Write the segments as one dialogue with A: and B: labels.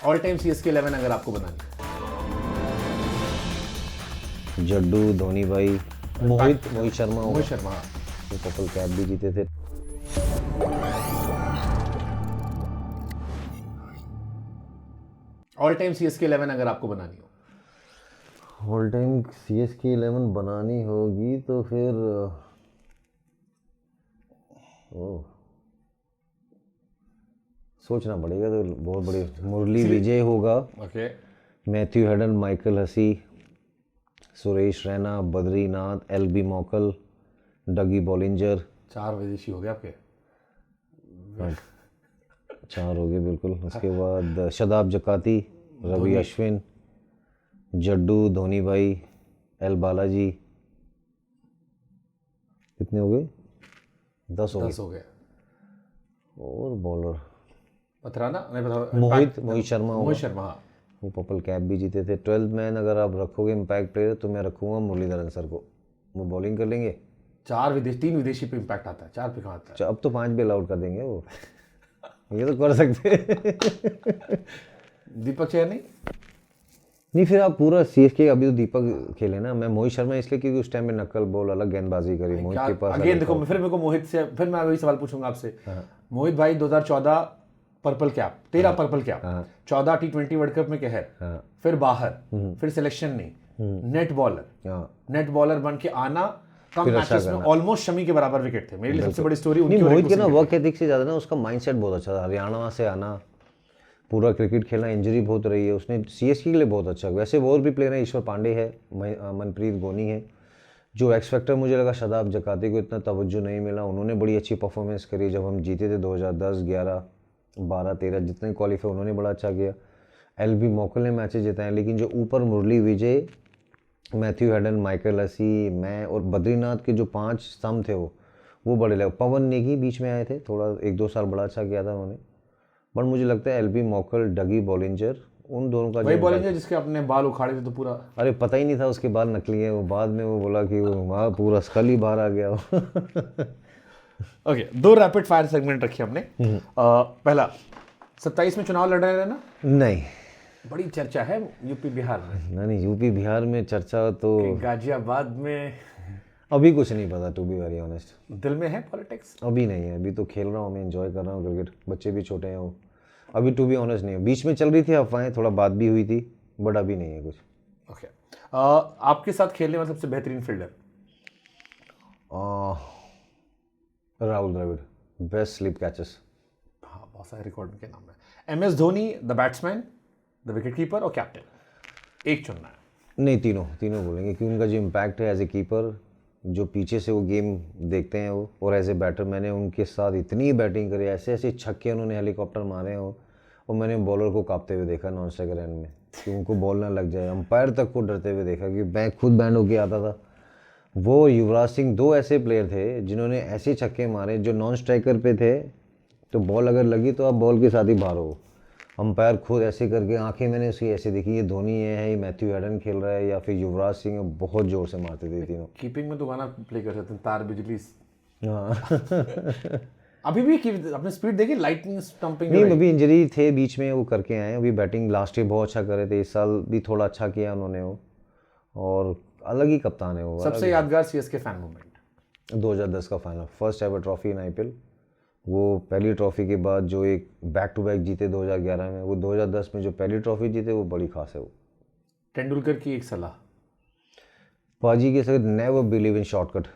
A: All time CSK 11 अगर आपको बनानी
B: जड्डू, धोनी भाई, मोहित शर्मा होगा।
A: मोहित शर्मा।
B: वो पर्पल कैप भी जीते थे।
A: ऑल टाइम सीएसके 11 अगर आपको बनानी हो।
B: ऑल टाइम CSK 11 बनानी होगी तो फिर सोचना पड़ेगा। तो बहुत बड़ी मुरली विजय होगा,
A: okay.
B: Matthew Hayden, Michael Hussey, Suresh Raina, Badrinath, LB मॉकल, डगी Bollinger.
A: 4 विदेशी हो गए आपके।
B: 4 हो गए बिल्कुल। उसके बाद शदाब जकाती, रवि अश्विन, जड्डू, धोनी भाई, एल बालाजी। कितने हो गए? 10 हो गए।
A: 10 हो गए।
B: और बॉलर
A: पथराना नहीं पता।
B: मोहित शर्मा होगा।
A: मोहित शर्मा, हाँ।
B: वो पर्पल कैप भी जीते थे। 12th मैन अगर आप रखोगे इम्पैक्ट प्लेयर तो मैं रखूँगा मुरलीधरन सर को। वो बॉलिंग कर लेंगे।
A: 3 विदेशी पे इम्पैक्ट आता है, 4 पे कहाँ आता है?
B: अब तो 5 भी अलाउड कर देंगे वो। ये तो कर सकते।
A: दीपक चहर नहीं?
B: नहीं, फिर आप पूरा CSK। अभी तो दीपक खेले ना। मैं मोहित शर्मा इसलिए क्योंकि उस टाइम में नक्कल बॉल अलग गेंदबाजी करी मोहित के पास।
A: अगेन देखो, फिर मेरे को मोहित से फिर मैं वही सवाल पूछूंगा आपसे। मोहित भाई 2014 purple cap, 13 purple cap, 14 T20 world cup में क्या है, फिर बाहर, फिर सिलेक्शन नहीं, नेट बॉलर बन के आना, कम मैचेस में ऑलमोस्ट शमी के बराबर विकेट थे। मेरे लिए सबसे बड़ी स्टोरी उनकी।
B: मोहित के ना वर्क एथिक से ज़्यादा ना उसका माइंडसेट बहुत अच्छा था। हरियाणा से आना, पूरा क्रिकेट खेलना, इंजरी बहुत रही है उसने। CSK के लिए बहुत अच्छा। वैसे और भी प्लेयर हैं, ईश्वर पांडे है, मनप्रीत गोनी है। जो एक्स फैक्टर मुझे लगा शदाब जकाती को इतना तवज्जो नहीं मिला। उन्होंने बड़ी अच्छी परफॉर्मेंस करी जब हम जीते थे 2010, 11, 12, 13 जितने क्वालिफाई उन्होंने बड़ा अच्छा किया। LB मॉकल ने मैचेस जिताए। लेकिन जो ऊपर Murali Vijay, Matthew Hayden, Michael Hussey, मैं और बद्रीनाथ के जो 5 स्तंभ थे वो बड़े लगे। पवन नेगी बीच में आए थे, थोड़ा 1-2 साल बड़ा अच्छा किया था उन्होंने। बट मुझे लगता है LB मॉकल, डगी बॉलिंजर, उन दोनों का
A: वही बॉलिंजर जिसके अपने बाल उखाड़े थे तो पूरा।
B: अरे पता ही नहीं था उसके बाल नकली हैं। वो बाद में वो बोला कि वहाँ पूरा स्कल ही बाहर आ गया।
A: ओके, 2 रैपिड फायर सेगमेंट रखे हमने। पहला, 27 में चुनाव लड़ रहे हैं ना?
B: नहीं,
A: बड़ी चर्चा है यूपी बिहार में।
B: नहीं यूपी बिहार में चर्चा तो
A: गाजियाबाद में
B: अभी कुछ नहीं पता, टू बी वेरी ऑनेस्ट।
A: दिल में है पॉलिटिक्स?
B: अभी नहीं है। अभी तो खेल रहा हूँ मैं, एंजॉय कर रहा हूँ क्रिकेट। बच्चे भी छोटे हैं वो। अभी टू बी ऑनेस्ट नहीं है। बीच में चल रही थी अफवाहें, थोड़ा बात भी हुई थी, बट अभी नहीं है कुछ।
A: ओके। आपके साथ खेलने वाला सबसे बेहतरीन fielder?
B: Rahul Dravid, best slip catches.
A: हाँ, बहुत सारे रिकॉर्ड के नाम है। MS Dhoni, the batsman, the wicket keeper और कैप्टन, एक चुनना है।
B: नहीं, तीनों बोलेंगे कि उनका जो इम्पैक्ट है एज ए कीपर, जो पीछे से वो गेम देखते हैं वो, और एज ए बैटर मैंने उनके साथ इतनी बैटिंग करी, ऐसे ऐसे छक्के उन्होंने हेलीकॉप्टर मारे हैं और मैंने बॉलर को कांपते हुए देखा नॉन स्ट्राइकर एंड में कि उनको बॉल ना लग जाए। अंपायर तक को डरते हुए देखा कि मैं खुद बैंड होके आता था। वो युवराज सिंह, 2 ऐसे प्लेयर थे जिन्होंने ऐसे छक्के मारे जो नॉन स्ट्राइकर पे थे, तो बॉल अगर लगी तो आप बॉल के साथ ही बाहर हो। अंपायर खुद ऐसे करके आंखें मैंने उसकी ऐसे देखी, ये धोनी है, ये मैथ्यू हेडन खेल रहा है या फिर युवराज सिंह, बहुत जोर से मारते थे तीनों।
A: कीपिंग में तो गाना प्ले कर सकते हैं, तार बिजली।
B: हाँ।
A: अभी भी अपने स्पीड देखी, लाइटनिंग स्टंपिंग।
B: नहीं, अभी इंजरी थे बीच में, वो करके आए। अभी बैटिंग लास्ट ईयर बहुत अच्छा कर रहे थे, इस साल भी थोड़ा अच्छा किया उन्होंने वो, और अलग ही कप्तान है वो।
A: सबसे यादगार CSK फैन मोमेंट?
B: 2010 का final, first ever trophy in IPL। वो पहली ट्रॉफी के बाद जो एक बैक टू बैक जीते 2011 में, वो 2010 में जो पहली ट्रॉफी जीते वो बड़ी खास है वो।
A: तेंदुलकर की एक सलाह?
B: पाजी के साथ never believe in shortcut,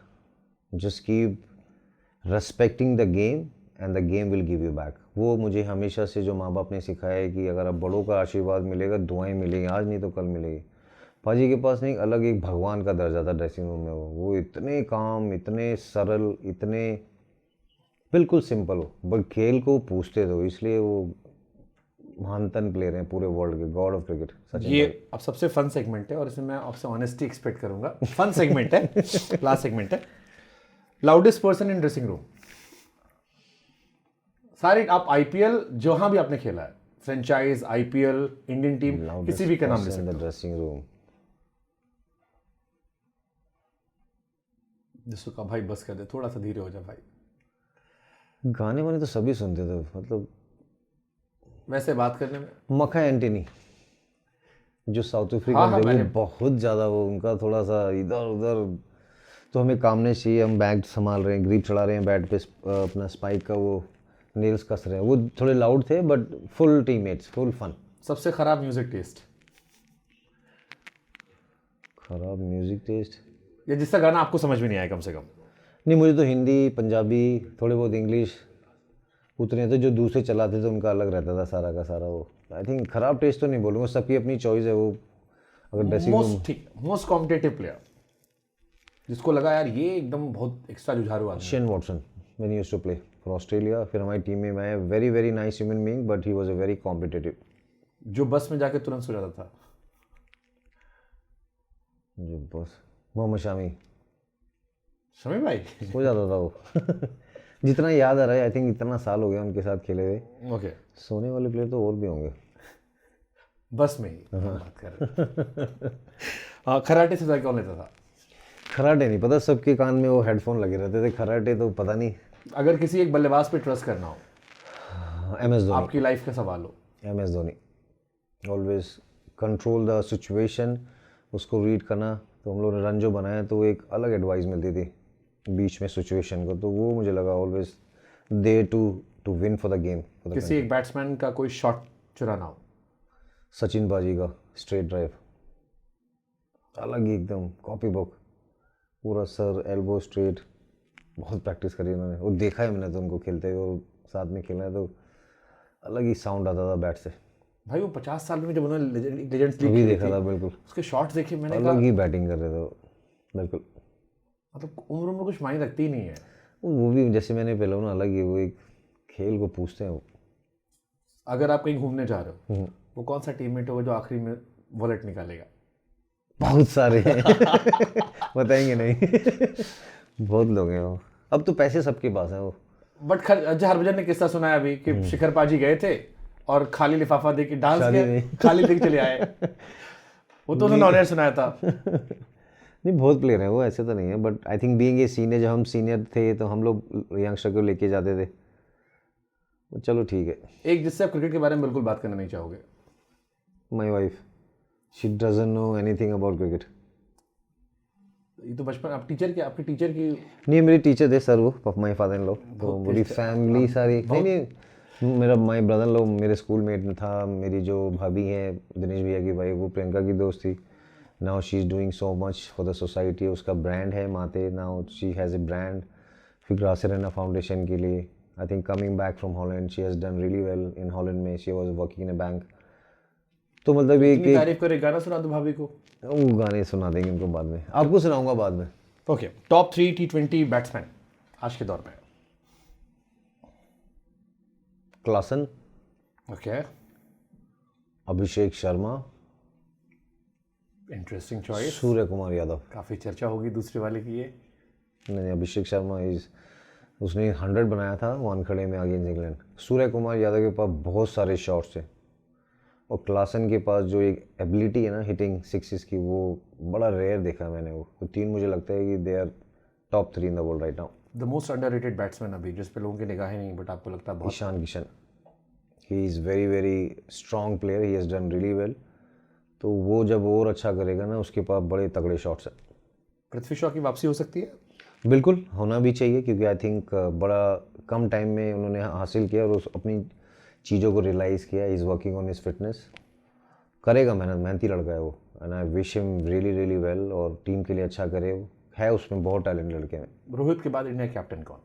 B: just keep respecting the game and the game will give you back. वो मुझे हमेशा से जो माँ बाप ने सिखाया है कि अगर आप बड़ों का आशीर्वाद मिलेगा, दुआएं मिलेंगी, आज नहीं तो कल मिलेगी। पाजी के पास नहीं, अलग एक भगवान का दर्जा था ड्रेसिंग रूम में। वो इतने काम, इतने सरल, इतने बिल्कुल सिंपल हो, बट खेल को पूछते थे, इसलिए वो महानतम प्लेयर हैं पूरे वर्ल्ड के, गॉड ऑफ क्रिकेट सचिन।
A: ये अब सबसे फन सेगमेंट है और इसमें मैं आपसे ऑनेस्टी एक्सपेक्ट करूंगा। फन सेगमेंट है, लास्ट सेगमेंट है। Loudest person in dressing room? सारे आप IPL जहां भी आपने खेला है, फ्रेंचाइज, IPL, इंडियन टीम, किसी भी का नाम ले सकते हो।
B: ड्रेसिंग रूम
A: जिसको कहा भाई बस कर दे, थोड़ा सा धीरे हो जा भाई।
B: गाने वाने तो सभी सुनते थे, मतलब
A: वैसे बात करने में
B: मखा एंटनी जो साउथ अफ्रीका
A: हाँ,
B: में, वो बहुत ज़्यादा, वो उनका थोड़ा सा इधर उधर, तो हमें कामनेस चाहिए, हम बैट संभाल रहे हैं, ग्रिप चला रहे हैं बैट पे, अपना स्पाइक का वो नेल्स कस रहे हैं, वो थोड़े लाउड थे but full teammates, full fun.
A: सबसे खराब म्यूजिक टेस्ट
B: खराब म्यूजिक टेस्ट,
A: या जिसका गाना आपको समझ में नहीं आया कम से कम?
B: नहीं मुझे तो हिंदी, पंजाबी, थोड़े बहुत इंग्लिश उतने थे, जो दूसरे चलाते थे उनका अलग रहता था सारा का सारा। वो आई थिंक खराब टेस्ट तो नहीं बोलूँगा, सबकी अपनी चॉइस है वो। अगर ड्रेसिंग
A: मोस्ट कॉम्पिटिटिव प्लेयर जिसको लगा यार ये एकदम बहुत एक्स्ट्रा जुझारू आदमी।
B: Shane Watson when he used to play for Australia, फिर हमारी टीम में मैं, very very nice human being but he was a very competitive.
A: जो बस में जाके तुरंत सो जाता था।
B: जो बस मोहम्मद
A: शमी भाई
B: हो जाता था वो जितना याद आ रहा है, आई थिंक इतना साल हो गया उनके साथ खेले हुए।
A: ओके,
B: सोने वाले प्लेयर तो और भी होंगे।
A: बस में ही बात कर रहे। खराटे से कौन लेता था?
B: खराटे नहीं पता, सबके कान में वो हेडफोन लगे रहते थे, खराटे तो पता नहीं।
A: अगर किसी एक बल्लेबाज पे ट्रस्ट करना हो,
B: MS धोनी,
A: आपकी लाइफ का सवाल हो।
B: MS Dhoni, always control the situation, उसको रीड करना। तो हम लोग ने रन जो बनाया तो एक अलग एडवाइस मिलती थी बीच में सिचुएशन को, तो वो मुझे लगा always they to win for the game.
A: किसी एक बैट्समैन का कोई शॉट चुराना हो?
B: सचिन बाजी का स्ट्रेट ड्राइव, अलग ही एकदम कॉपी बुक, पूरा सर एल्बो स्ट्रेट, बहुत प्रैक्टिस करी उन्होंने, वो देखा है मैंने तो उनको खेलते हुए, और साथ में खेलना है तो अलग ही साउंड आता था बैट से।
A: भाई वो 50 साल में जब उन्होंने लेजेंड्स लीग
B: भी देखा था, बिल्कुल
A: उसके शॉट्स देखे मैंने,
B: अलग ही बैटिंग कर रहे थे वो, बिल्कुल।
A: मतलब उम्र कुछ मायने रखती ही नहीं है।
B: वो भी जैसे मैंने पहले ना, अलग ही वो एक खेल को पूछते हैं वो।
A: अगर आप कहीं घूमने जा रहे हो, वो कौन सा टीममेट होगा जो आखिरी में वॉलेट निकालेगा?
B: बहुत सारे हैं बताएंगे नहीं बहुत लोग हैं वो, अब तो पैसे सबके पास हैं वो।
A: बट हरभजन ने किस्सा सुनाया अभी कि शिखर पाजी गए थे और खाली लिफाफा दे के डांस किया, खाली देके चले आए। वो तो उन्होंने ऑनर सुनाया था।
B: नहीं बहुत प्लेयर हैं वो, ऐसे तो नहीं है, but I think being a senior, जब हम सीनियर थे तो हम लोग यंगस्टर को लेके जाते थे, चलो ठीक है।
A: एक जिससे आप क्रिकेट के बारे में बिल्कुल बात करना नहीं चाहोगे?
B: My wife, she doesn't know anything about cricket.
A: ये तो बचपन आपके टीचर की
B: नहीं, मेरे टीचर थे सर वो, माई फादर इन लॉ, तो पूरी फैमिली सारी, नहीं मेरा माई ब्रदर इन लॉ मेरे स्कूल मेट में था। मेरी जो भाभी है दिनेश भैया की भाई, वो प्रियंका की दोस्त थी। Now she is doing so much for the society, उसका ब्रांड है माते, now she has a brand फिर ग्रासेरेना फाउंडेशन के लिए। I think coming back from Holland, she has done really well in Holland में, she was working in a bank. तो मतलब एक
A: तारीफ करे, गाना सुना दो भाभी को।
B: वो गाने सुना देंगे उनको बाद में, आपको सुनाऊंगा बाद में।
A: ओके, टॉप 3 T20 बैट्समैन आज के दौर पे?
B: Klaasen,
A: okay,
B: Abhishek Sharma,
A: interesting choice,
B: Surya Kumar Yadav.
A: काफ़ी चर्चा होगी दूसरे वाले की ये।
B: नहीं, अभिषेक शर्मा इज, उसने 100 बनाया था वानखेड़े में अगेंस्ट इंग्लैंड। सूर्य कुमार यादव के पास बहुत सारे शॉट्स थे, और क्लासन के पास जो एक एबिलिटी है ना हिटिंग सिक्सेस की, वो बड़ा रेयर देखा मैंने। वो तो तीन मुझे लगता है कि they are top 3 in the world right now.
A: The most underrated batsman अभी जिस पे लोगों की निगाहें नहीं, बट आपको लगता है बहुत?
B: Ishan Kishan, he is very very strong player, he has done really well. तो वो जब और अच्छा करेगा ना, उसके पास बड़े तगड़े शॉट्स हैं।
A: पृथ्वी शॉ की वापसी हो सकती है?
B: बिल्कुल होना भी चाहिए, क्योंकि आई थिंक बड़ा कम टाइम में उन्होंने हासिल किया और उस अपनी चीज़ों को रियलाइज़ किया। Is working on his fitness, करेगा मेहनती लड़का है वो, and I wish him really really well, और टीम के लिए अच्छा करे। वो है, उसमें बहुत टैलेंट लड़के में।
A: रोहित के बाद इंडिया कैप्टन कौन?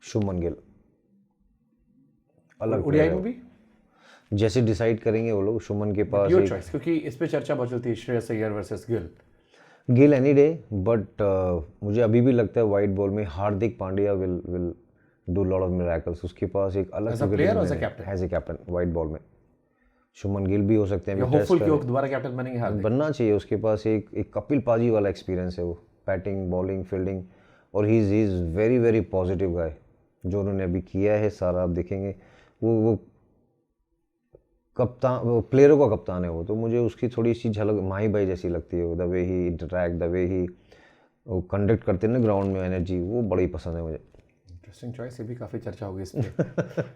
B: शुभमन गिल, अलग
A: ओडीआई में भी
B: जैसे डिसाइड करेंगे वो लोग। शुभमन के पास
A: योर चॉइस, क्योंकि इस पे चर्चा बहुत चलती है, Shreyas Iyer versus Gill.
B: Gill any day, but मुझे अभी भी लगता है वाइट बॉल में Hardik Pandya will do lot of miracles. उसके पास एक अलग as a captain white ball में। शुभमन गिल भी हो सकते हैं,
A: होपफुल कि वो दोबारा कैप्टन बनेंगे। हार्दिक
B: बनना चाहिए, उसके पास एक कपिल पाजी वाला एक्सपीरियंस है वो, बैटिंग बॉलिंग फील्डिंग, और he is very very positive guy. जो उन्होंने अभी किया है सारा, आप देखेंगे वो कप्तान, वो प्लेयरों का कप्तान है वो। तो मुझे उसकी थोड़ी सी झलक माही भाई जैसी लगती है, the way he interact, the way he conduct करते हैं ना ग्राउंड में, एनर्जी, वो बड़ी पसंद है मुझे।
A: इंटरेस्टिंग चॉइस, ये भी काफ़ी चर्चा होगी इस पर।